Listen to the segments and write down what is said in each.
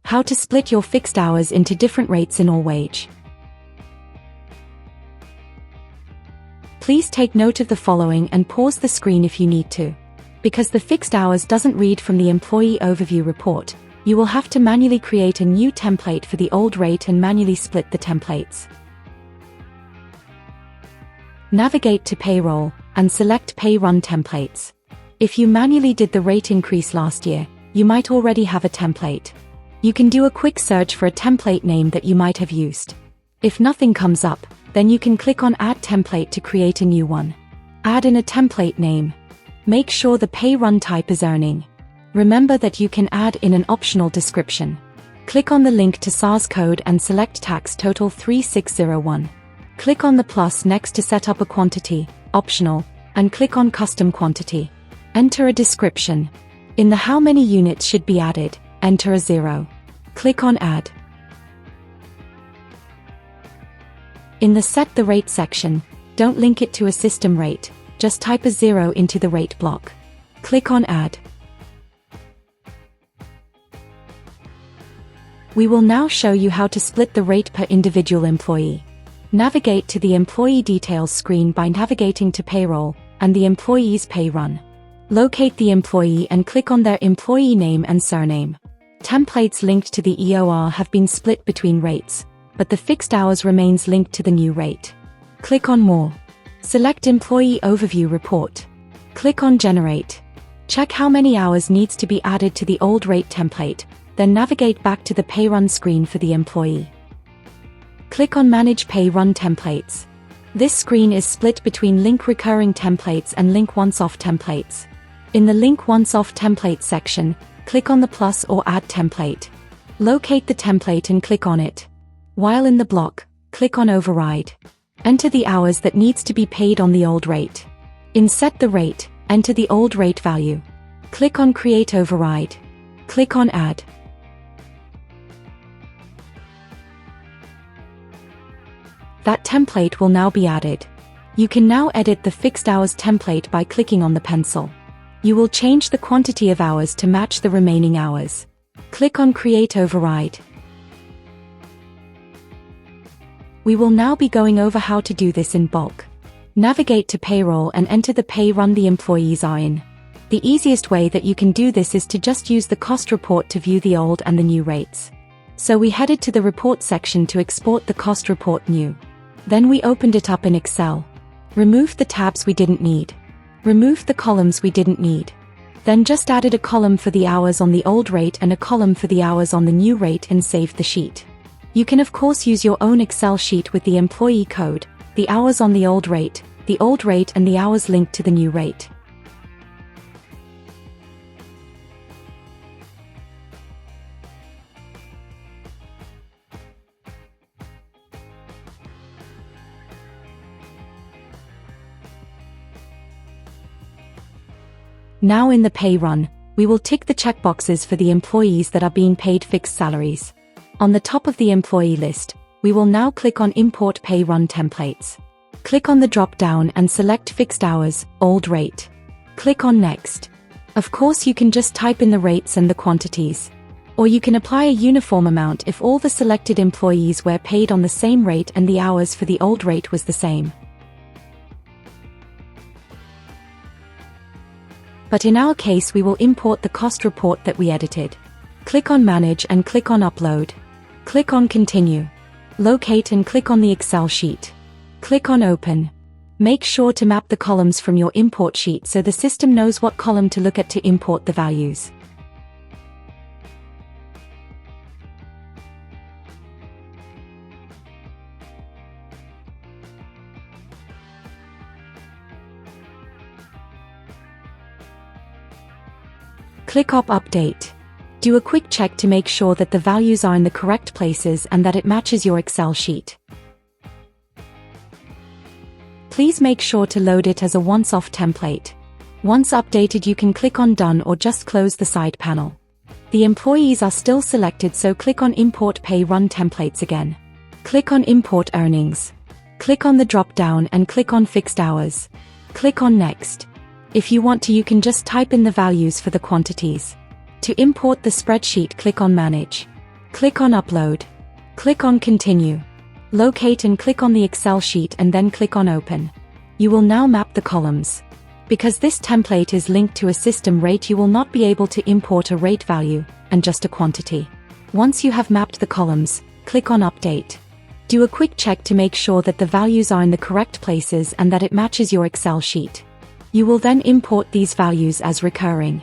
How to split your fixed hours into different rates in Allwage. Please take note of the following and pause the screen if you need to. Because the fixed hours doesn't read from the employee overview report, you will have to manually create a new template for the old rate and manually split the templates. Navigate to Payroll and select Pay Run Templates. If you manually did the rate increase last year, you might already have a template. You can do a quick search for a template name that you might have used. If nothing comes up, then you can click on Add Template to create a new one. Add in a template name. Make sure the pay run type is earning. Remember that you can add in an optional description. Click on the link to SARS code and select Tax Total 3601. Click on the plus next to set up a quantity, optional, and click on Custom Quantity. Enter a description. In the How many units should be added, enter a 0. Click on Add. In the Set the Rate section, don't link it to a system rate, just type a 0 into the rate block. Click on Add. We will now show you how to split the rate per individual employee. Navigate to the Employee Details screen by navigating to Payroll and the Employee's Pay Run. Locate the employee and click on their employee name and surname. Templates linked to the EOR have been split between rates, but the fixed hours remains linked to the new rate. Click on More. Select Employee Overview Report. Click on Generate. Check how many hours needs to be added to the old rate template, then navigate back to the Pay Run screen for the employee. Click on Manage Pay Run Templates. This screen is split between Link Recurring Templates and Link Once-Off Templates. In the Link Once-Off Template section, click on the plus or Add Template. Locate the template and click on it. While in the block, click on Override. Enter the hours that needs to be paid on the old rate. In Set the Rate, enter the old rate value. Click on Create Override. Click on Add. That template will now be added. You can now edit the fixed hours template by clicking on the pencil. You will change the quantity of hours to match the remaining hours. Click on Create Override. We will now be going over how to do this in bulk. Navigate to Payroll and enter the pay run the employees are in. The easiest way that you can do this is to just use the cost report to view the old and the new rates. So we headed to the report section to export the cost report new. Then we opened it up in Excel. Removed the tabs we didn't need. Removed the columns we didn't need. Then just added a column for the hours on the old rate and a column for the hours on the new rate and saved the sheet. You can of course use your own Excel sheet with the employee code, the hours on the old rate and the hours linked to the new rate. Now in the pay run, we will tick the checkboxes for the employees that are being paid fixed salaries. On the top of the employee list, we will now click on Import Pay Run Templates. Click on the drop-down and select Fixed Hours, Old Rate. Click on Next. Of course you can just type in the rates and the quantities. Or you can apply a uniform amount if all the selected employees were paid on the same rate and the hours for the old rate was the same. But in our case we will import the cost report that we edited. Click on Manage and click on Upload. Click on Continue. Locate and click on the Excel sheet. Click on Open. Make sure to map the columns from your import sheet so the system knows what column to look at to import the values. Click on Update. Do a quick check to make sure that the values are in the correct places and that it matches your Excel sheet. Please make sure to load it as a once-off template. Once updated you can click on Done or just close the side panel. The employees are still selected, so click on Import Pay Run Templates again. Click on Import Earnings. Click on the drop-down and click on Fixed Hours. Click on Next. If you want to, you can just type in the values for the quantities. To import the spreadsheet, click on Manage. Click on Upload. Click on Continue. Locate and click on the Excel sheet and then click on Open. You will now map the columns. Because this template is linked to a system rate, you will not be able to import a rate value, and just a quantity. Once you have mapped the columns, click on Update. Do a quick check to make sure that the values are in the correct places and that it matches your Excel sheet. You will then import these values as recurring.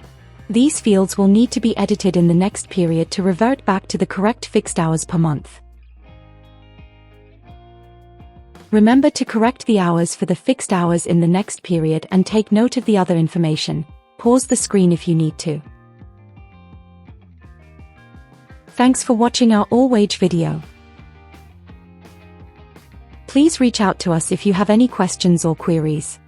These fields will need to be edited in the next period to revert back to the correct fixed hours per month. Remember to correct the hours for the fixed hours in the next period and take note of the other information. Pause the screen if you need to. Thanks for watching our Allwage video. Please reach out to us if you have any questions or queries.